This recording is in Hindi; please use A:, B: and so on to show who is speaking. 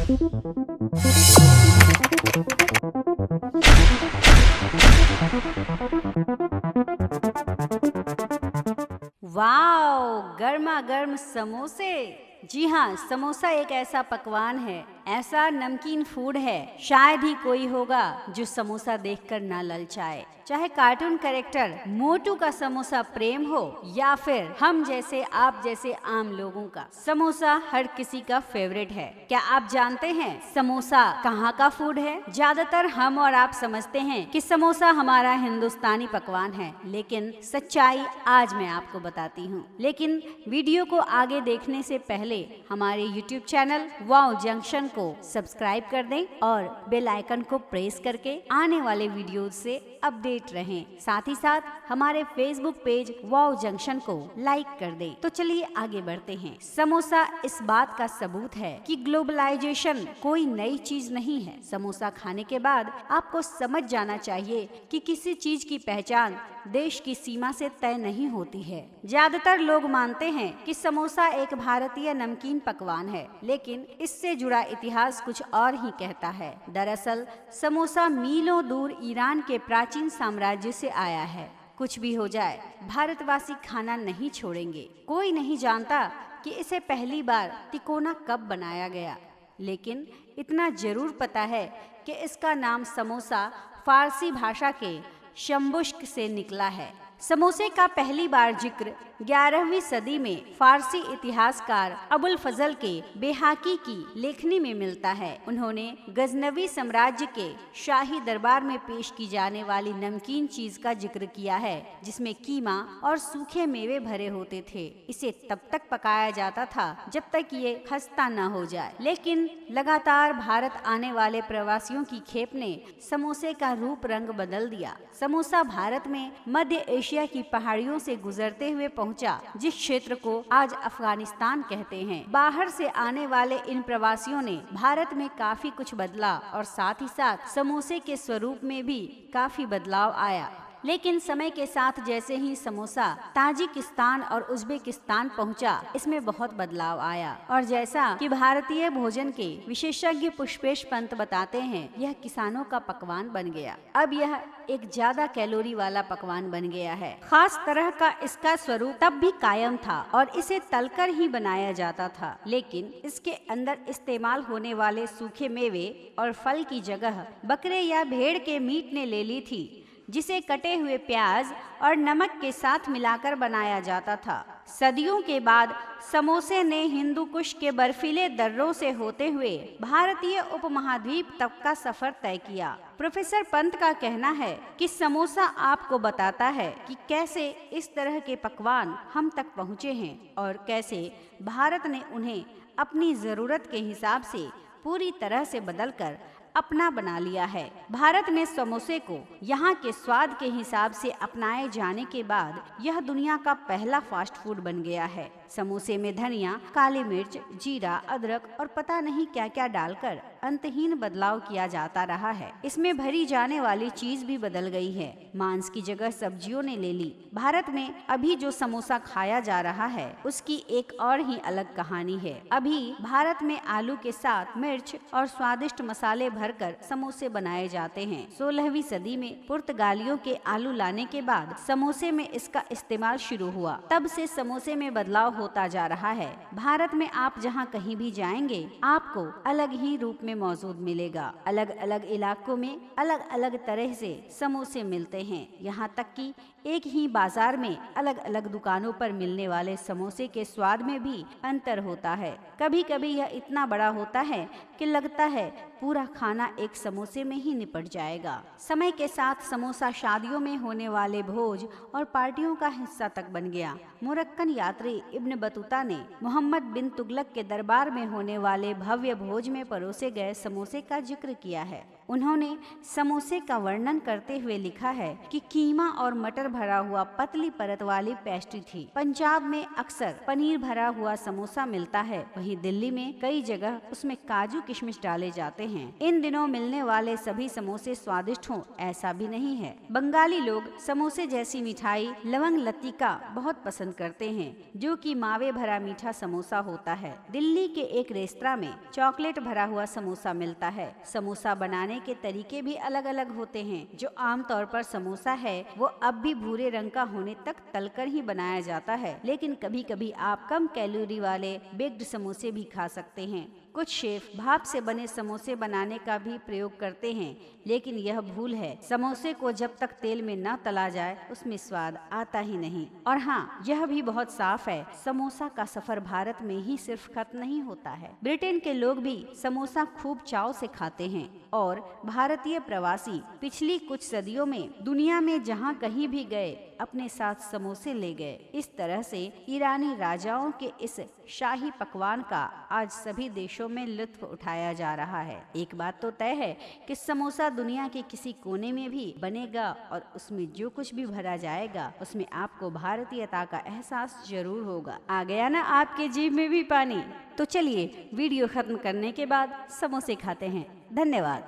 A: वाओ, गर्मा गर्म समोसे। जी हाँ, समोसा एक ऐसा पकवान है, ऐसा नमकीन फूड है, शायद ही कोई होगा जो समोसा देखकर ना ललचाए। चाहे कार्टून कैरेक्टर मोटू का समोसा प्रेम हो या फिर हम जैसे आप जैसे आम लोगों का, समोसा हर किसी का फेवरेट है। क्या आप जानते हैं समोसा कहाँ का फूड है? ज्यादातर हम और आप समझते हैं कि समोसा हमारा हिंदुस्तानी पकवान है, लेकिन सच्चाई आज मैं आपको बताती हूँ। लेकिन वीडियो को आगे देखने से पहले हमारे YouTube चैनल वाओ जंक्शन को सब्सक्राइब कर दें और बेल आइकन को प्रेस करके आने वाले वीडियो से अपडेट रहें। साथ ही साथ हमारे फेसबुक पेज वाओ जंक्शन को लाइक कर दें। तो चलिए आगे बढ़ते हैं। समोसा इस बात का सबूत है कि ग्लोबलाइजेशन कोई नई चीज नहीं है। समोसा खाने के बाद आपको समझ जाना चाहिए कि किसी चीज की पहचान देश की सीमा से तय नहीं होती है। ज्यादातर लोग मानते हैं कि समोसा एक भारतीय नमकीन पकवान है, लेकिन इससे जुड़ा इतिहास कुछ और ही कहता है। दरअसल समोसा मीलों दूर ईरान के प्राचीन साम्राज्य से आया है। कुछ भी हो जाए, भारतवासी खाना नहीं छोड़ेंगे। कोई नहीं जानता कि इसे पहली बार तिकोना कब बनाया गया, लेकिन इतना जरूर पता है कि इसका नाम समोसा फारसी भाषा के शम्बुश्क से निकला है। समोसे का पहली बार जिक्र 11वीं सदी में फारसी इतिहासकार अबुल फजल के बेहाकी की लेखनी में मिलता है। उन्होंने गजनवी साम्राज्य के शाही दरबार में पेश की जाने वाली नमकीन चीज का जिक्र किया है, जिसमें कीमा और सूखे मेवे भरे होते थे। इसे तब तक पकाया जाता था जब तक ये खस्ता न हो जाए, लेकिन लगातार भारत आने वाले प्रवासियों की खेप ने समोसे का रूप रंग बदल दिया। समोसा भारत में मध्य एशिया की पहाड़ियों से गुजरते हुए पहुंचा, जिस क्षेत्र को आज अफगानिस्तान कहते हैं। बाहर से आने वाले इन प्रवासियों ने भारत में काफी कुछ बदला और साथ ही साथ समोसे के स्वरूप में भी काफी बदलाव आया। लेकिन समय के साथ जैसे ही समोसा ताजिकिस्तान और उज्बेकिस्तान पहुंचा, इसमें बहुत बदलाव आया। और जैसा कि भारतीय भोजन के विशेषज्ञ पुष्पेश पंत बताते हैं, यह किसानों का पकवान बन गया। अब यह एक ज्यादा कैलोरी वाला पकवान बन गया है। खास तरह का इसका स्वरूप तब भी कायम था और इसे तलकर ही बनाया जाता था, लेकिन इसके अंदर इस्तेमाल होने वाले सूखे मेवे और फल की जगह बकरे या भेड़ के मीट ने ले ली थी, जिसे कटे हुए प्याज और नमक के साथ मिलाकर बनाया जाता था। सदियों के बाद समोसे ने हिंदू कुश के बर्फीले दर्रों से होते हुए भारतीय उपमहाद्वीप तक का सफर तय किया। प्रोफेसर पंत का कहना है कि समोसा आपको बताता है कि कैसे इस तरह के पकवान हम तक पहुँचे हैं और कैसे भारत ने उन्हें अपनी जरूरत के हिसाब से पूरी तरह से बदलकर अपना बना लिया है। भारत में समोसे को यहाँ के स्वाद के हिसाब से अपनाए जाने के बाद यह दुनिया का पहला फास्ट फूड बन गया है। समोसे में धनिया, काली मिर्च, जीरा, अदरक और पता नहीं क्या क्या डालकर अंतहीन बदलाव किया जाता रहा है। इसमें भरी जाने वाली चीज भी बदल गई है। मांस की जगह सब्जियों ने ले ली। भारत में अभी जो समोसा खाया जा रहा है, उसकी एक और ही अलग कहानी है। अभी भारत में आलू के साथ मिर्च और स्वादिष्ट मसाले भरकर समोसे बनाए जाते हैं। 16वीं सदी में पुर्तगालियों के आलू लाने के बाद समोसे में इसका इस्तेमाल शुरू हुआ। तब से समोसे में बदलाव होता जा रहा है। भारत में आप जहां कहीं भी जाएंगे, आपको अलग ही रूप में मौजूद मिलेगा। अलग अलग इलाकों में अलग अलग तरह से समोसे मिलते हैं। यहाँ तक कि एक ही बाजार में अलग अलग दुकानों पर मिलने वाले समोसे के स्वाद में भी अंतर होता है। कभी कभी यह इतना बड़ा होता है कि लगता है पूरा खाना एक समोसे में ही निपट जाएगा। समय के साथ समोसा शादियों में होने वाले भोज और पार्टियों का हिस्सा तक बन गया। मोरक्कन यात्री इब्न बतूता ने मोहम्मद बिन तुगलक के दरबार में होने वाले भव्य भोज में परोसे गए समोसे का जिक्र किया है। उन्होंने समोसे का वर्णन करते हुए लिखा है कि कीमा और मटर भरा हुआ पतली परत वाली पेस्ट्री थी। पंजाब में अक्सर पनीर भरा हुआ समोसा मिलता है, वहीं दिल्ली में कई जगह उसमें काजू किशमिश डाले जाते हैं। इन दिनों मिलने वाले सभी समोसे स्वादिष्ट हों ऐसा भी नहीं है। बंगाली लोग समोसे जैसी मिठाई लवंग लतिका बहुत पसंद करते हैं, जो कि मावे भरा मीठा समोसा होता है। दिल्ली के एक रेस्तरां में चॉकलेट भरा हुआ समोसा मिलता है। समोसा बनाने के तरीके भी अलग अलग होते हैं। जो आमतौर पर समोसा है वो अब भी भूरे रंग का होने तक तलकर ही बनाया जाता है, लेकिन कभी कभी आप कम कैलोरी वाले बेक्ड समोसे भी खा सकते हैं। कुछ शेफ भाप से बने समोसे बनाने का भी प्रयोग करते हैं, लेकिन यह भूल है। समोसे को जब तक तेल में न तला जाए उसमें स्वाद आता ही नहीं। और हाँ, यह भी बहुत साफ है, समोसा का सफर भारत में ही सिर्फ खत्म नहीं होता है। ब्रिटेन के लोग भी समोसा खूब चाव से खाते हैं और भारतीय प्रवासी पिछली कुछ सदियों में दुनिया में जहाँ कहीं भी गए अपने साथ समोसे ले गए। इस तरह से ईरानी राजाओं के इस शाही पकवान का आज सभी देशों में लुत्फ उठाया जा रहा है। एक बात तो तय है कि समोसा दुनिया के किसी कोने में भी बनेगा और उसमें जो कुछ भी भरा जाएगा उसमें आपको भारतीयता का एहसास जरूर होगा। आ गया ना आपके जीभ में भी पानी? तो चलिए वीडियो खत्म करने के बाद समोसे खाते हैं। धन्यवाद।